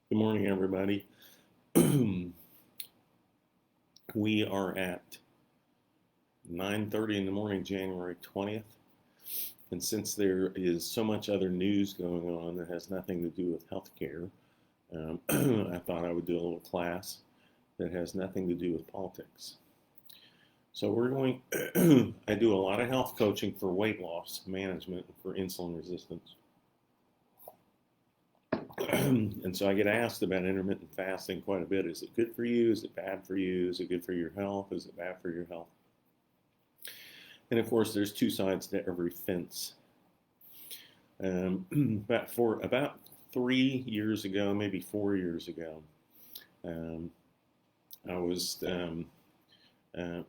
Good morning, everybody. We are at 9:30 in the morning, January 20th. And since there is so much other news going on that has nothing to do with healthcare, I thought I would do a little class that has nothing to do with politics. So I do a lot of health coaching for weight loss management for insulin resistance. And so I get asked about intermittent fasting quite a bit. Is it good for you? Is it bad for you? Is it good for your health? Is it bad for your health? And of course, there's two sides to every fence. But for about 3 years ago, maybe 4 years ago, um, I was I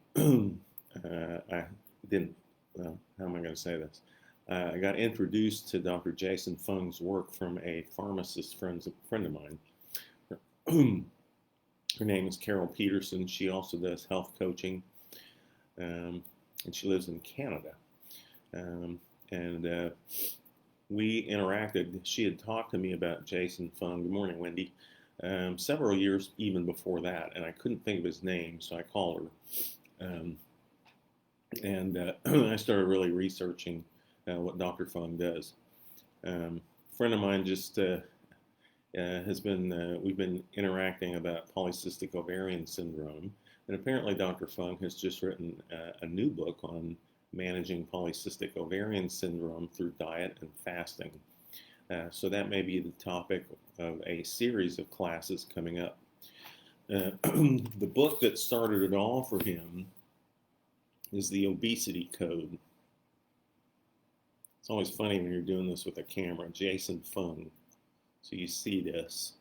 didn't. Well, how am I going to say this? I got introduced to Dr. Jason Fung's work from a pharmacist friend of mine. Her name is Carol Peterson. She also does health coaching, and she lives in Canada. And we interacted. She had talked to me about Jason Fung. Good morning, Wendy. Several years even before that, and I couldn't think of his name, so I called her. And I started really researching what Dr. Fung does. A friend of mine just we've been interacting about polycystic ovarian syndrome, and apparently Dr. Fung has just written a new book on managing polycystic ovarian syndrome through diet and fasting. So that may be the topic of a series of classes coming up. The book that started it all for him is the Obesity Code. It's always funny when you're doing this with a camera. Jason Fung. So you see this.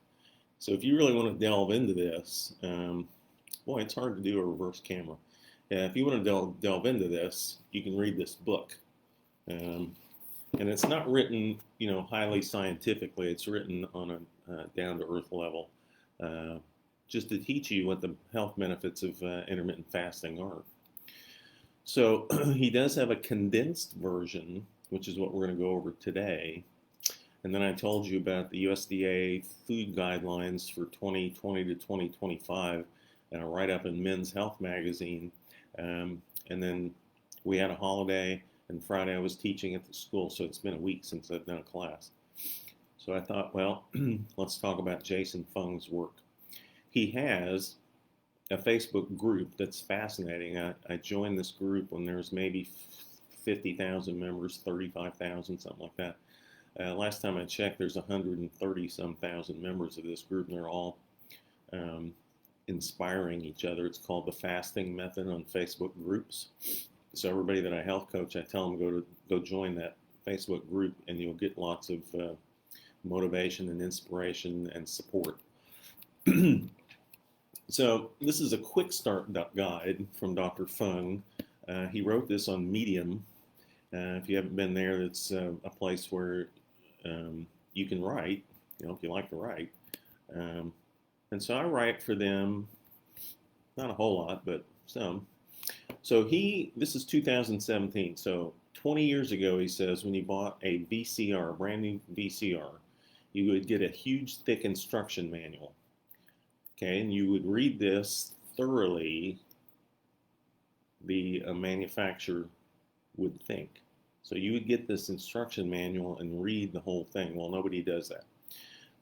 So if you really want to delve into this, boy, it's hard to do a reverse camera. If you want to delve into this, you can read this book. And it's not written, highly scientifically. It's written on a down-to-earth level, just to teach you what the health benefits of intermittent fasting are. So he does have a condensed version, which is what we're going to go over today. And then I told you about the USDA food guidelines for 2020 to 2025, and a write-up in Men's Health magazine. And then we had a holiday, and Friday I was teaching at the school, so it's been a week since I've done a class. So I thought, well, let's talk about Jason Fung's work. He has a Facebook group that's fascinating. I joined this group when there's maybe 50,000 members, 35,000, something like that. Last time I checked, there's 130-some thousand members of this group, and they're all inspiring each other. It's called the Fasting Method on Facebook groups. So everybody that I health coach, I tell them go join that Facebook group, and you'll get lots of motivation and inspiration and support. So this is a quick start guide from Dr. Fung. He wrote this on Medium. If you haven't been there, it's a place where you can write, if you like to write. And so I write for them, not a whole lot, but some. So this is 2017. So 20 years ago, he says, when you bought a VCR, a brand new VCR, you would get a huge, thick instruction manual. Okay, and you would read this thoroughly, the manufacturer would think. So you would get this instruction manual and read the whole thing. Well, nobody does that.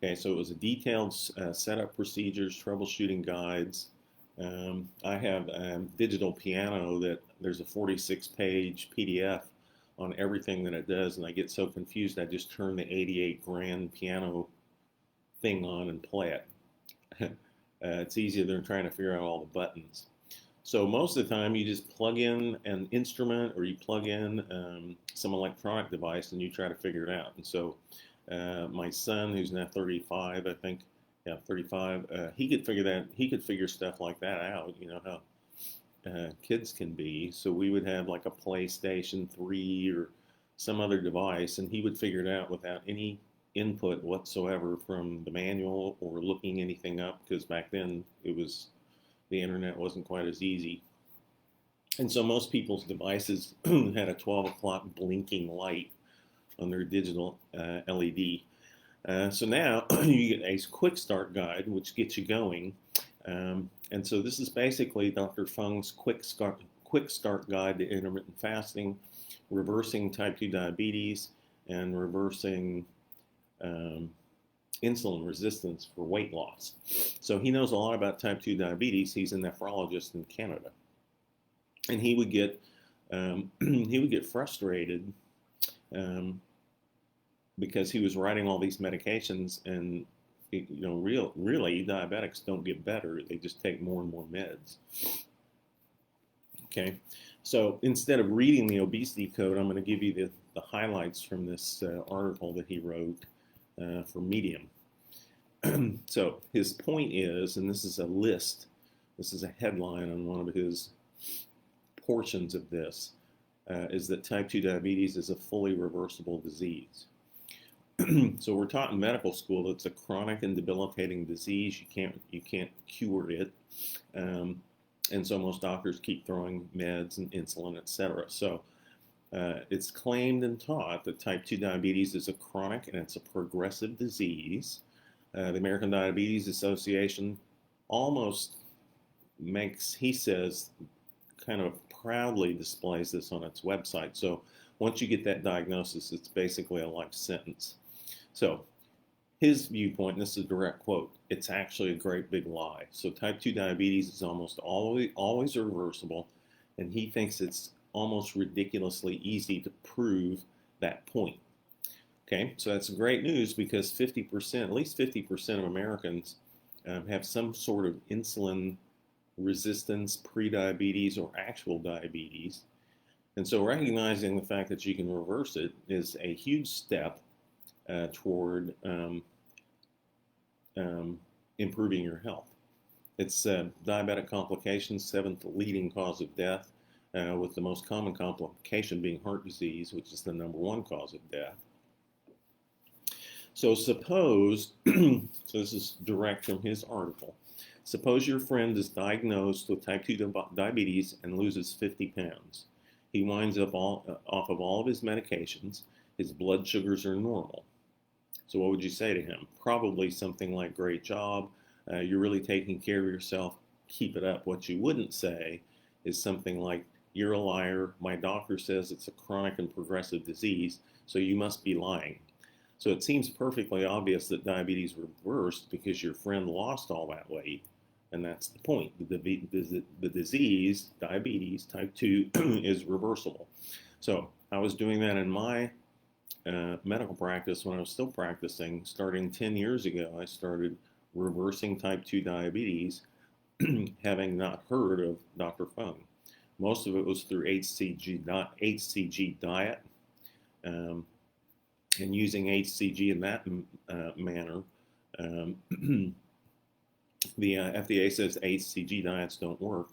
Okay, so it was a detailed setup procedures, troubleshooting guides. I have a digital piano that there's a 46-page PDF on everything that it does, and I get so confused I just turn the 88 grand piano thing on and play it. It's easier than trying to figure out all the buttons. So most of the time you just plug in an instrument or you plug in some electronic device and you try to figure it out. And so my son, who's now 35, I think, 35, he could figure stuff like that out, how kids can be. So we would have like a PlayStation 3 or some other device, and he would figure it out without any input whatsoever from the manual or looking anything up, because back then the internet wasn't quite as easy. And so most people's devices had a 12 o'clock blinking light on their digital LED. So now you get a quick start guide, which gets you going. And so this is basically Dr. Fung's quick start guide to intermittent fasting, reversing type 2 diabetes, and reversing insulin resistance for weight loss. So he knows a lot about type 2 diabetes. He's a nephrologist in Canada. And he would get frustrated because he was writing all these medications, and really diabetics don't get better. They just take more and more meds. Okay, so instead of reading the obesity code, I'm going to give you the highlights from this article that he wrote for Medium. So his point is, and this is a list, this is a headline on one of his portions of this, is that type 2 diabetes is a fully reversible disease. So we're taught in medical school that it's a chronic and debilitating disease. You can't cure it, and so most doctors keep throwing meds and insulin, etc. So it's claimed and taught that type 2 diabetes is a chronic and it's a progressive disease. The American Diabetes Association almost makes, he says, kind of proudly displays this on its website. So once you get that diagnosis, it's basically a life sentence. So his viewpoint, and this is a direct quote, it's actually a great big lie. So type 2 diabetes is almost always reversible, and he thinks it's almost ridiculously easy to prove that point. Okay, so that's great news because 50%, at least 50% of Americans have some sort of insulin resistance, prediabetes, or actual diabetes. And so recognizing the fact that you can reverse it is a huge step toward improving your health. It's diabetic complications, 7th leading cause of death, with the most common complication being heart disease, which is the #1 cause of death. So suppose, so this is direct from his article, suppose your friend is diagnosed with type 2 diabetes and loses 50 pounds. He winds up off of all of his medications. His blood sugars are normal. So what would you say to him? Probably something like, great job, you're really taking care of yourself, keep it up. What you wouldn't say is something like, you're a liar, my doctor says it's a chronic and progressive disease, so you must be lying. So it seems perfectly obvious that diabetes reversed because your friend lost all that weight, and that's the point. The disease, diabetes, type 2, is reversible. So I was doing that in my medical practice when I was still practicing. Starting 10 years ago, I started reversing type 2 diabetes, having not heard of Dr. Fung. Most of it was through HCG diet, and using HCG in that manner. The FDA says HCG diets don't work.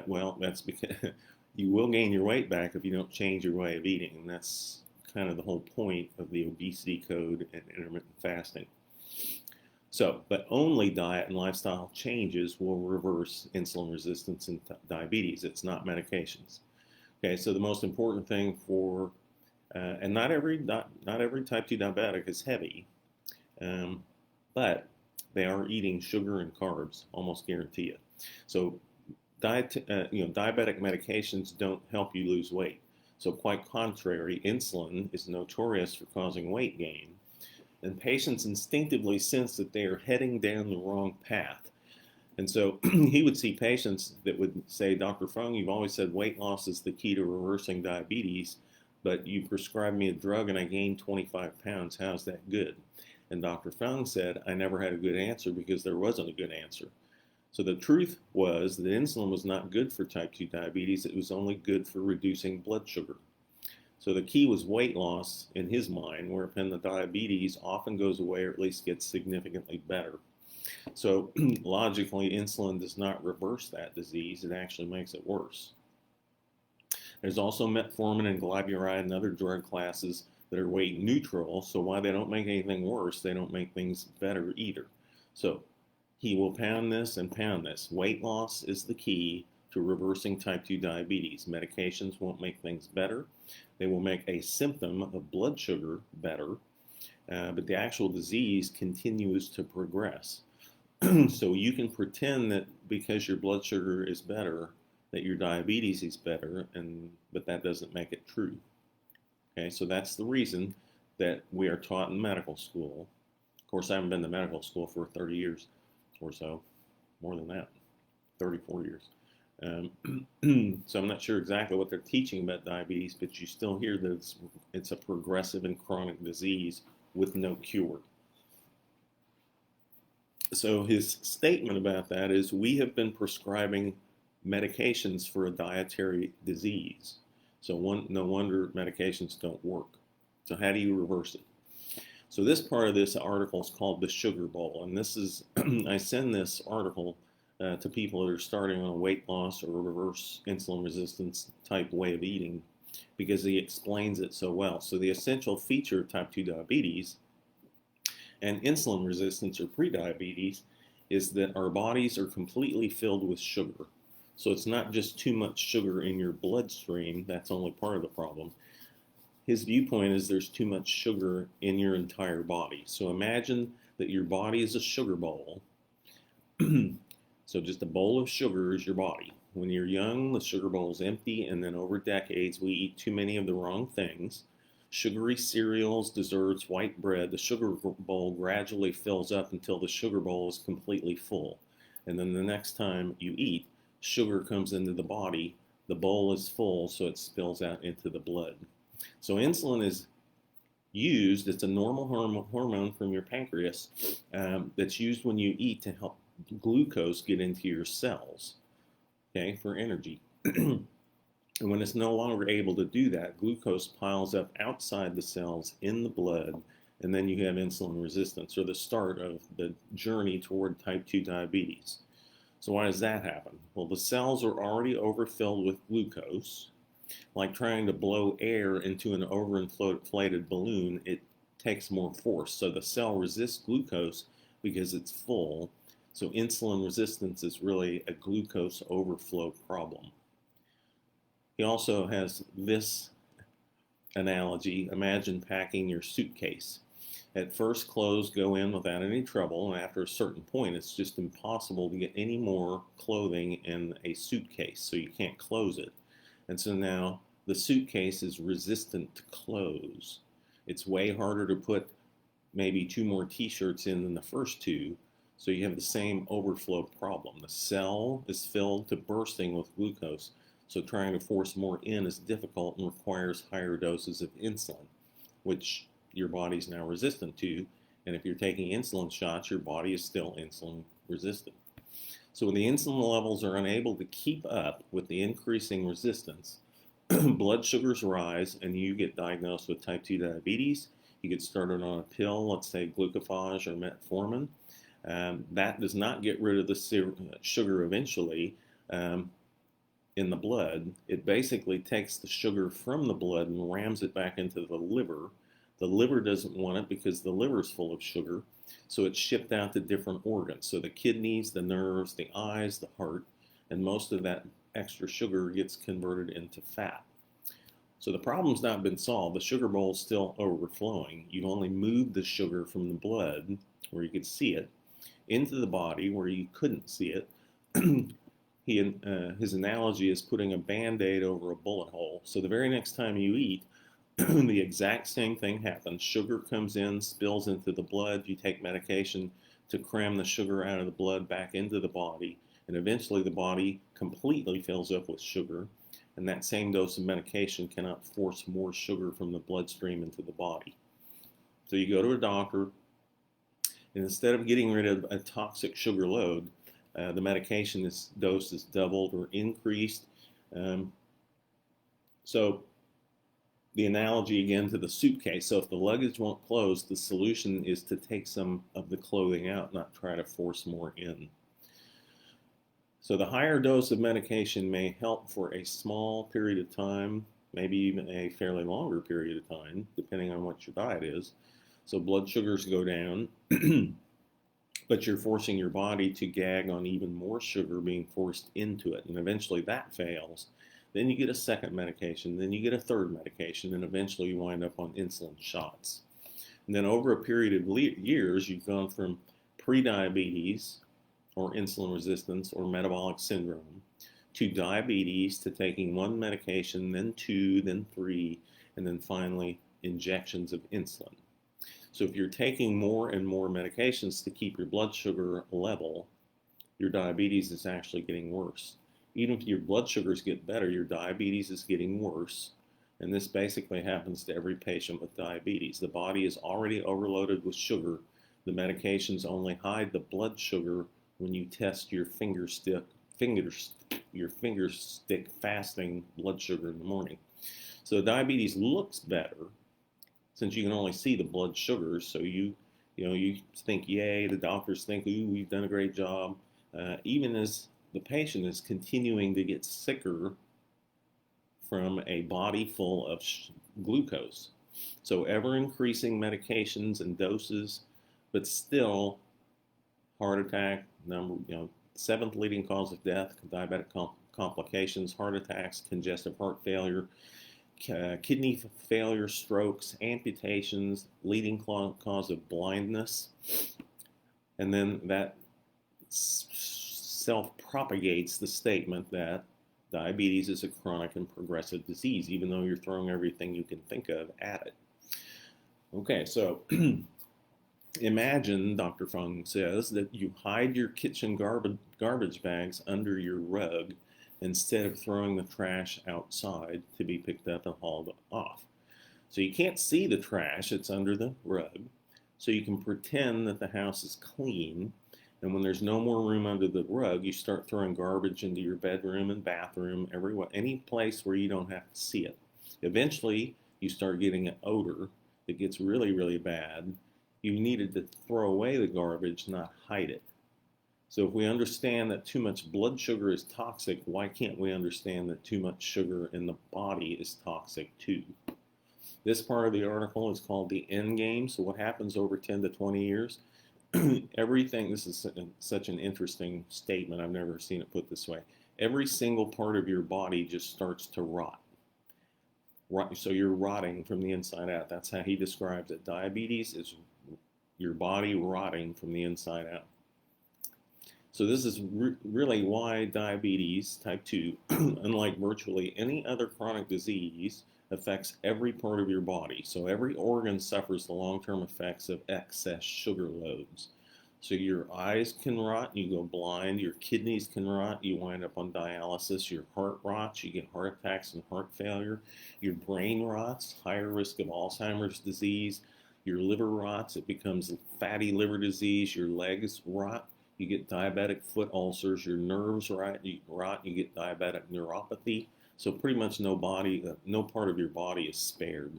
Well, that's because you will gain your weight back if you don't change your way of eating, and that's kind of the whole point of the obesity code and intermittent fasting. So, but only diet and lifestyle changes will reverse insulin resistance and diabetes. It's not medications. Okay, so the most important thing for, and not every type 2 diabetic is heavy, but they are eating sugar and carbs, almost guarantee it. So diabetic medications don't help you lose weight. So quite contrary, insulin is notorious for causing weight gain. And patients instinctively sense that they are heading down the wrong path. And so he would see patients that would say, Dr. Fung, you've always said weight loss is the key to reversing diabetes, but you prescribed me a drug and I gained 25 pounds. How's that good? And Dr. Fung said, I never had a good answer because there wasn't a good answer. So the truth was that insulin was not good for type 2 diabetes. It was only good for reducing blood sugar. So the key was weight loss in his mind, whereupon the diabetes often goes away or at least gets significantly better. So logically, insulin does not reverse that disease. It actually makes it worse. There's also metformin and glyburide and other drug classes that are weight neutral. So while they don't make anything worse, they don't make things better either. So he will pound this and pound this. Weight loss is the key to reversing type 2 diabetes. Medications won't make things better. They will make a symptom of blood sugar better. but the actual disease continues to progress. So you can pretend that because your blood sugar is better, that your diabetes is better, but that doesn't make it true. Okay, so that's the reason that we are taught in medical school. Of course, I haven't been to medical school for 30 years or so, more than that, 34 years. So I'm not sure exactly what they're teaching about diabetes, but you still hear that it's a progressive and chronic disease with no cure. So his statement about that is, we have been prescribing medications for a dietary disease. So no wonder medications don't work. So how do you reverse it? So this part of this article is called The Sugar Bowl. And this is, I send this article to people that are starting on a weight loss or reverse insulin resistance type way of eating, because he explains it so well. So the essential feature of type 2 diabetes and insulin resistance or prediabetes is that our bodies are completely filled with sugar. So it's not just too much sugar in your bloodstream, that's only part of the problem. His viewpoint is there's too much sugar in your entire body. So imagine that your body is a sugar bowl. So just a bowl of sugar is your body. When you're young, the sugar bowl is empty, and then over decades, we eat too many of the wrong things. Sugary cereals, desserts, white bread, the sugar bowl gradually fills up until the sugar bowl is completely full. And then the next time you eat, sugar comes into the body, the bowl is full, so it spills out into the blood. So insulin is used, it's a normal hormone from your pancreas that's used when you eat to help glucose get into your cells, okay, for energy. And when it's no longer able to do that, glucose piles up outside the cells in the blood, and then you have insulin resistance, or the start of the journey toward type 2 diabetes. So why does that happen? Well, the cells are already overfilled with glucose. Like trying to blow air into an overinflated balloon, it takes more force. So the cell resists glucose because it's full. So insulin resistance is really a glucose overflow problem. He also has this analogy. Imagine packing your suitcase. At first, clothes go in without any trouble, and after a certain point, it's just impossible to get any more clothing in a suitcase, so you can't close it. And so now the suitcase is resistant to close. It's way harder to put maybe 2 more t-shirts in than the first 2, so you have the same overflow problem. The cell is filled to bursting with glucose, so trying to force more in is difficult and requires higher doses of insulin, which your body's now resistant to. And if you're taking insulin shots, your body is still insulin resistant. So when the insulin levels are unable to keep up with the increasing resistance, blood sugars rise and you get diagnosed with type 2 diabetes. You get started on a pill, let's say glucophage or metformin. That does not get rid of the sugar eventually in the blood. It basically takes the sugar from the blood and rams it back into the liver. The liver doesn't want it because the liver is full of sugar, so it's shipped out to different organs. So the kidneys, the nerves, the eyes, the heart, and most of that extra sugar gets converted into fat. So the problem's not been solved. The sugar bowl is still overflowing. You've only moved the sugar from the blood, where you could see it, into the body where you couldn't see it. His analogy is putting a Band-Aid over a bullet hole. So the very next time you eat, the exact same thing happens. Sugar comes in, spills into the blood. You take medication to cram the sugar out of the blood back into the body, and eventually the body completely fills up with sugar, and that same dose of medication cannot force more sugar from the bloodstream into the body. So you go to a doctor, and instead of getting rid of a toxic sugar load, the medication dose is doubled or increased. So the analogy again to the suitcase. So if the luggage won't close, the solution is to take some of the clothing out, not try to force more in. So the higher dose of medication may help for a small period of time, maybe even a fairly longer period of time, depending on what your diet is. So blood sugars go down, but you're forcing your body to gag on even more sugar being forced into it, and eventually that fails. Then you get a second medication, then you get a third medication, and eventually you wind up on insulin shots. And then over a period of years, you've gone from pre-diabetes or insulin resistance or metabolic syndrome to diabetes to taking one medication, then two, then three, and then finally injections of insulin. So if you're taking more and more medications to keep your blood sugar level, your diabetes is actually getting worse. Even if your blood sugars get better, your diabetes is getting worse. And this basically happens to every patient with diabetes. The body is already overloaded with sugar. The medications only hide the blood sugar when you test your finger stick fasting blood sugar in the morning. So diabetes looks better since you can only see the blood sugars. So you think, yay, the doctors think, ooh, we've done a great job. Even as the patient is continuing to get sicker from a body full of glucose. So ever increasing medications and doses, but still heart attack, seventh leading cause of death, diabetic complications, heart attacks, congestive heart failure, kidney failure, strokes, amputations, leading cause of blindness. And then that self-propagates the statement that diabetes is a chronic and progressive disease, even though you're throwing everything you can think of at it. Okay, so imagine, Dr. Fung says, that you hide your kitchen garbage bags under your rug instead of throwing the trash outside to be picked up and hauled off. So you can't see the trash, it's under the rug. So you can pretend that the house is clean, and when there's no more room under the rug, you start throwing garbage into your bedroom and bathroom, everywhere, any place where you don't have to see it. Eventually, you start getting an odor that gets really, really bad. You needed to throw away the garbage, not hide it. So if we understand that too much blood sugar is toxic, why can't we understand that too much sugar in the body is toxic too? This part of the article is called the end game. So what happens over 10 to 20 years? Everything, this is such an interesting statement. I've never seen it put this way. Every single part of your body just starts to rot. So you're rotting from the inside out. That's how he describes it. Diabetes is your body rotting from the inside out. So this is really why diabetes type 2, unlike virtually any other chronic disease, affects every part of your body. So every organ suffers the long-term effects of excess sugar loads. So your eyes can rot, you go blind, your kidneys can rot, you wind up on dialysis, your heart rots, you get heart attacks and heart failure, your brain rots, higher risk of Alzheimer's disease, your liver rots, it becomes fatty liver disease, your legs rot, you get diabetic foot ulcers, your nerves rot, you get diabetic neuropathy. So pretty much no part of your body is spared.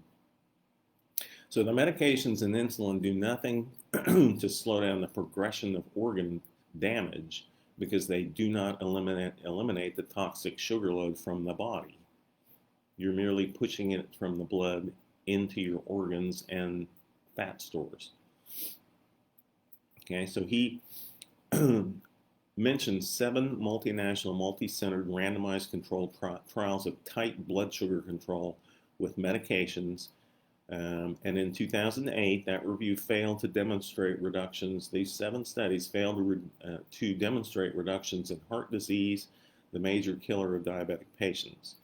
So the medications and insulin do nothing to slow down the progression of organ damage because they do not eliminate the toxic sugar load from the body. You're merely pushing it from the blood into your organs and fat stores. Okay, so he mentioned 7 multinational, multi-centered, randomized controlled trials of tight blood sugar control with medications. And in 2008, that review failed to demonstrate reductions. These 7 studies failed to demonstrate reductions in heart disease, the major killer of diabetic patients.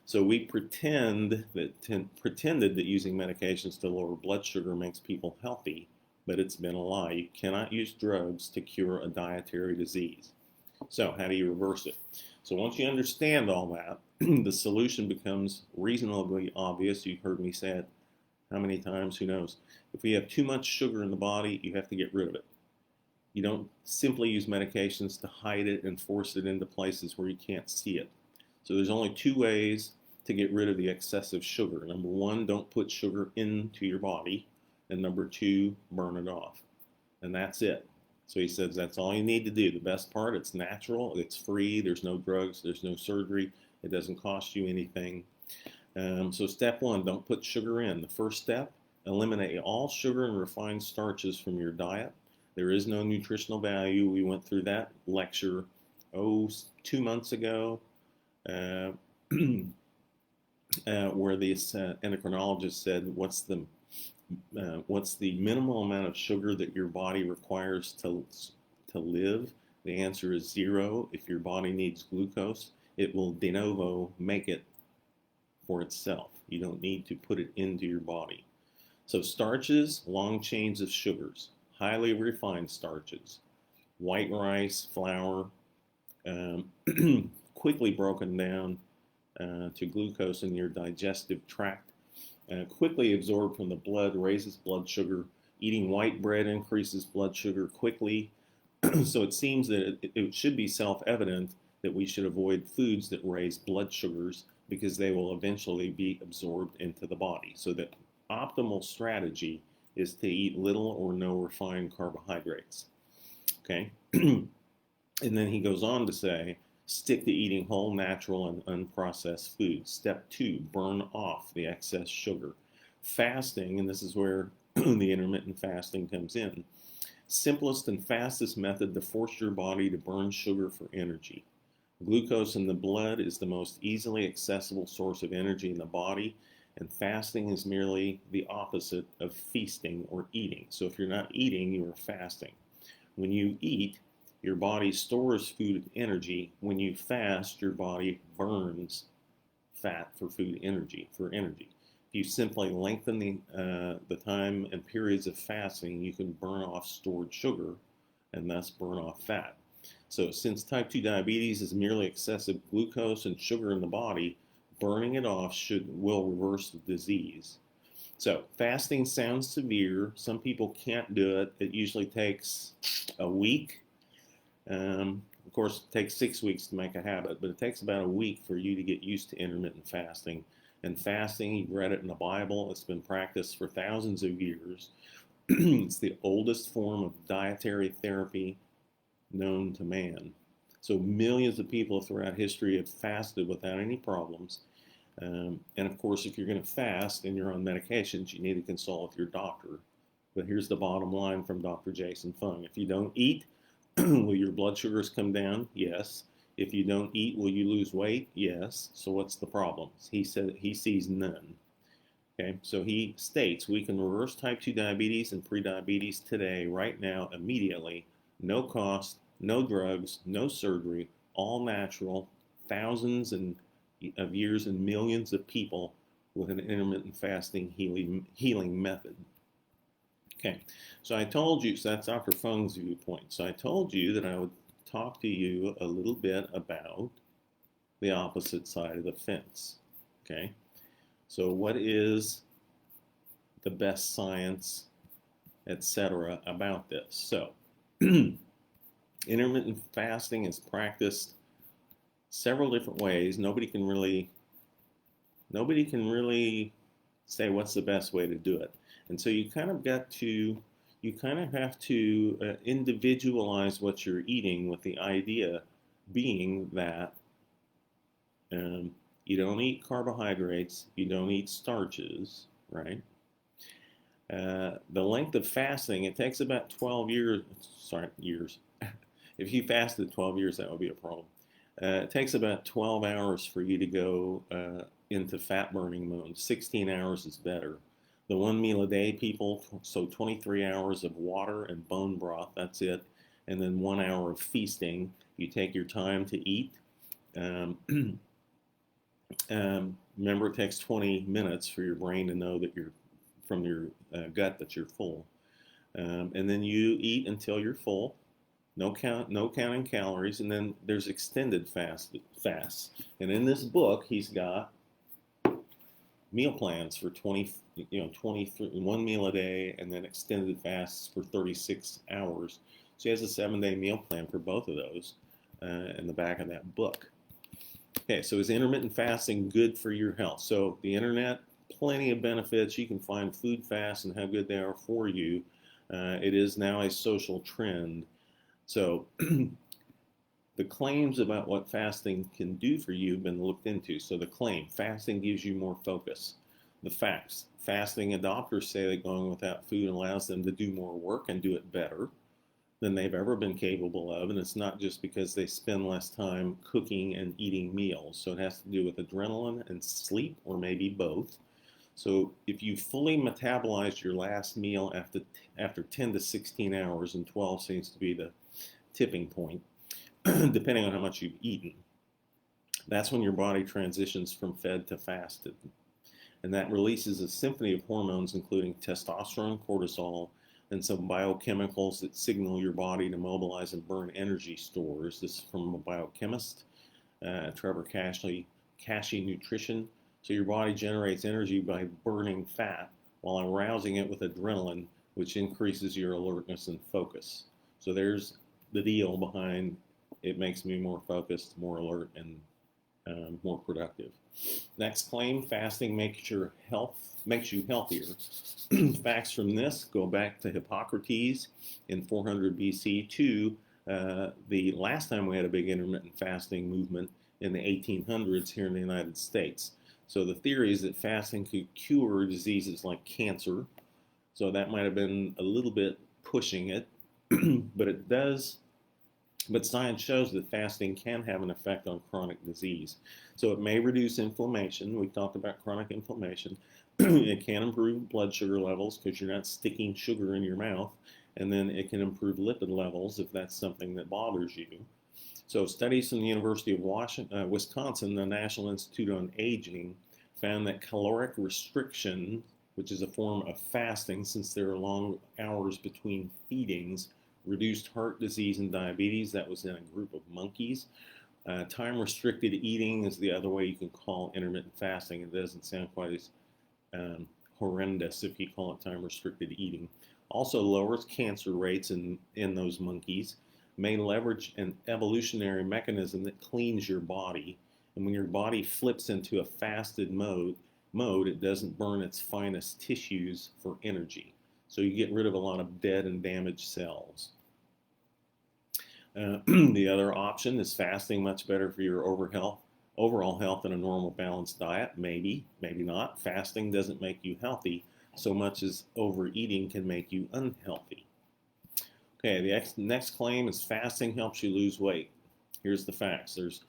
So we pretended that using medications to lower blood sugar makes people healthy, but it's been a lie. You cannot use drugs to cure a dietary disease. So how do you reverse it? So once you understand all that, the solution becomes reasonably obvious. You've heard me say it how many times, who knows? If we have too much sugar in the body, you have to get rid of it. You don't simply use medications to hide it and force it into places where you can't see it. So there's only 2 ways to get rid of the excessive sugar. Number 1, don't put sugar into your body. And number 2, burn it off. And that's it. So he says that's all you need to do. The best part, it's natural, it's free, there's no drugs, there's no surgery, it doesn't cost you anything. So step 1, don't put sugar in. The first step, eliminate all sugar and refined starches from your diet. There is no nutritional value. We went through that lecture, 2 months ago, where the endocrinologist said, what's the what's the minimal amount of sugar that your body requires to live? The answer is 0. If your body needs glucose, it will de novo make it for itself. You don't need to put it into your body. So starches, long chains of sugars, highly refined starches, white rice, flour, um, quickly broken down to glucose in your digestive tract, quickly absorbed from the blood, raises blood sugar. Eating white bread increases blood sugar quickly. So it seems that it should be self-evident that we should avoid foods that raise blood sugars because they will eventually be absorbed into the body. So the optimal strategy is to eat little or no refined carbohydrates. Okay? And then he goes on to say, stick to eating whole, natural, and unprocessed foods. Step 2, burn off the excess sugar. Fasting, and this is where the intermittent fasting comes in, simplest and fastest method to force your body to burn sugar for energy. Glucose in the blood is the most easily accessible source of energy in the body, and fasting is merely the opposite of feasting or eating. So if you're not eating, you are fasting. When you eat, your body stores food energy. When you fast, your body burns fat for food energy, for energy. If you simply lengthen the time and periods of fasting, you can burn off stored sugar and thus burn off fat. So since type 2 diabetes is merely excessive glucose and sugar in the body, burning it off will reverse the disease. So fasting sounds severe. Some people can't do it. It usually takes a week. Of course, it takes 6 weeks to make a habit, but it takes about a week for you to get used to intermittent fasting. And fasting, you've read it in the Bible, it's been practiced for thousands of years. It's the oldest form of dietary therapy known to man. So millions of people throughout history have fasted without any problems. And of course, if you're going to fast and you're on medications, you need to consult with your doctor. But here's the bottom line from Dr. Jason Fung. If you don't eat, will your blood sugars come down? Yes. If you don't eat, will you lose weight? Yes. So what's the problem? He said he sees none. Okay, so he states we can reverse type 2 diabetes and prediabetes today, right now, immediately. No cost, no drugs, no surgery, all natural, thousands of years and millions of people with an intermittent fasting healing method. Okay, so I told you, so that's Dr. Fung's viewpoint. So I told you that I would talk to you a little bit about the opposite side of the fence. Okay, so what is the best science, etc., about this? So intermittent fasting is practiced several different ways. Nobody can really say what's the best way to do it. And so you kind of have to individualize what you're eating, with the idea being that you don't eat carbohydrates, you don't eat starches, right? The length of fasting, it takes about 12 years, years. If you fasted 12 years, that would be a problem. It takes about 12 hours for you to go into fat burning mode. 16 hours is better. The 1 meal a day people, so 23 hours of water and bone broth, that's it. And then 1 hour of feasting. You take your time to eat. Remember, it takes 20 minutes for your brain to know that you're, from your gut, that you're full. And then you eat until you're full. No counting calories, and then there's extended fasts. And in this book, he's got meal plans for 1 meal a day, and then extended fasts for 36 hours. So he has a 7-day meal plan for both of those in the back of that book. Okay, so is intermittent fasting good for your health? So the internet, plenty of benefits. You can find food fasts and how good they are for you. It is now a social trend. So the claims about what fasting can do for you have been looked into. So the claim, fasting gives you more focus. The facts, fasting adopters say that going without food allows them to do more work and do it better than they've ever been capable of. And it's not just because they spend less time cooking and eating meals. So it has to do with adrenaline and sleep, or maybe both. So if you fully metabolized your last meal after 10 to 16 hours, and 12 seems to be the tipping point, depending on how much you've eaten, that's when your body transitions from fed to fasted. And that releases a symphony of hormones, including testosterone, cortisol, and some biochemicals that signal your body to mobilize and burn energy stores. This is from a biochemist, Trevor Kashey Nutrition. So your body generates energy by burning fat while arousing it with adrenaline, which increases your alertness and focus. So there's the deal behind it. Makes me more focused, more alert, and more productive. Next claim, fasting makes you healthier. Facts from this go back to Hippocrates in 400 BC to the last time we had a big intermittent fasting movement in the 1800s here in the United States. So the theory is that fasting could cure diseases like cancer. So that might have been a little bit pushing it, but it does. But science shows that fasting can have an effect on chronic disease. So it may reduce inflammation. We've talked about chronic inflammation. It can improve blood sugar levels because you're not sticking sugar in your mouth. And then it can improve lipid levels if that's something that bothers you. So studies from the University of Wisconsin, the National Institute on Aging, found that caloric restriction, which is a form of fasting since there are long hours between feedings, reduced heart disease and diabetes. That was in a group of monkeys. Time-restricted eating is the other way you can call intermittent fasting. It doesn't sound quite as horrendous if you call it time-restricted eating. Also lowers cancer rates in those monkeys. May leverage an evolutionary mechanism that cleans your body. And when your body flips into a fasted mode, it doesn't burn its finest tissues for energy. So you get rid of a lot of dead and damaged cells. The other option is fasting, much better for your overall health than a normal balanced diet. Maybe, maybe not. Fasting doesn't make you healthy so much as overeating can make you unhealthy. Okay, the next claim is fasting helps you lose weight. Here's the facts. There's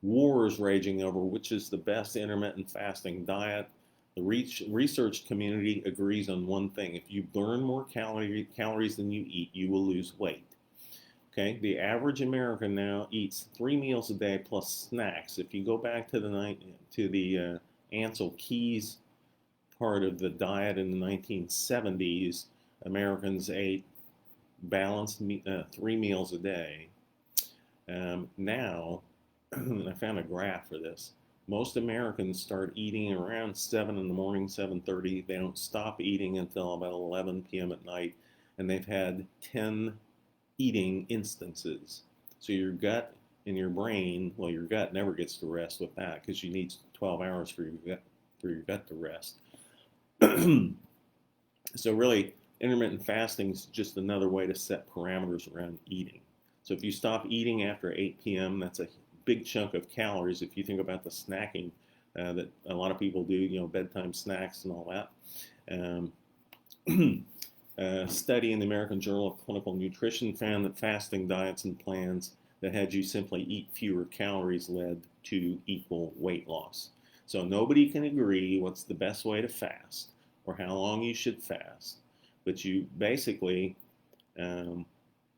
wars raging over which is the best intermittent fasting diet. The research community agrees on one thing. If you burn more calories than you eat, you will lose weight. Okay, the average American now eats 3 meals a day plus snacks. If you go back to the Ancel Keys part of the diet in the 1970s, Americans ate balanced 3 meals a day. Now, I found a graph for this. Most Americans start eating around 7 in the morning, 7:30. They don't stop eating until about 11 p.m. at night, and they've had 10 eating instances. So your gut and your brain, well, your gut never gets to rest with that because you need 12 hours for your gut to rest. So really, intermittent fasting is just another way to set parameters around eating. So if you stop eating after 8 p.m., that's a big chunk of calories. If you think about the snacking that a lot of people do, bedtime snacks and all that. A study in the American Journal of Clinical Nutrition found that fasting diets and plans that had you simply eat fewer calories led to equal weight loss. So nobody can agree what's the best way to fast or how long you should fast, but you basically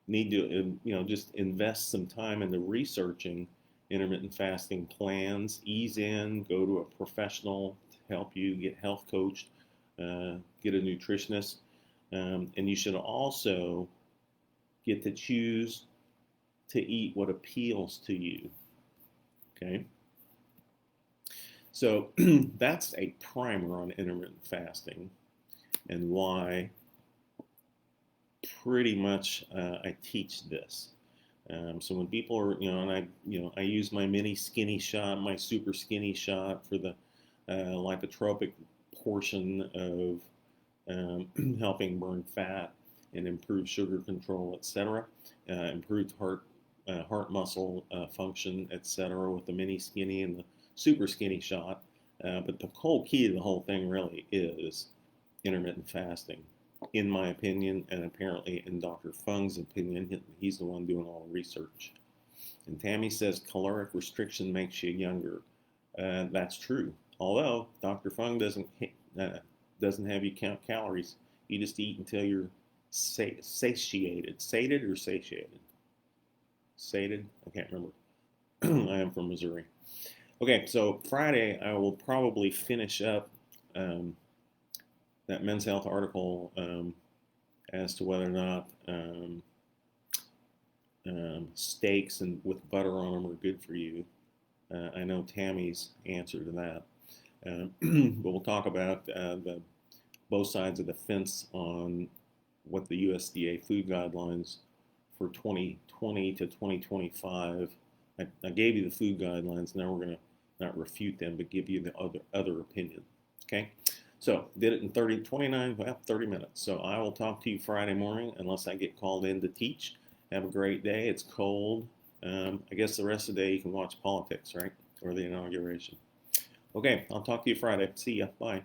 need to just invest some time into researching intermittent fasting plans, ease in, go to a professional to help you, get health coached, get a nutritionist, and you should also get to choose to eat what appeals to you. Okay? So that's a primer on intermittent fasting and why pretty much I teach this. So when people are, and I use my mini skinny shot, my super skinny shot for the lipotropic portion of helping burn fat and improve sugar control, etc., improved heart muscle function, etc., with the mini skinny and the super skinny shot. But the whole key to the whole thing really is intermittent fasting, in my opinion, and apparently in Dr. Fung's opinion. He's the one doing all the research. And Tammy says caloric restriction makes you younger. That's true. Although Dr. Fung doesn't have you count calories. You just eat until you're satiated. Sated or satiated? Sated? I can't remember. I am from Missouri. Okay, so Friday I will probably finish up that Men's Health article as to whether or not steaks and with butter on them are good for you. I know Tammy's answer to that. But we'll talk about both sides of the fence on what the USDA food guidelines for 2020 to 2025. I gave you the food guidelines. Now we're going to not refute them, but give you the other opinion. Okay? So did it in 30 minutes. So I will talk to you Friday morning unless I get called in to teach. Have a great day. It's cold. I guess the rest of the day you can watch politics, right? Or the inauguration. Okay, I'll talk to you Friday. See ya. Bye.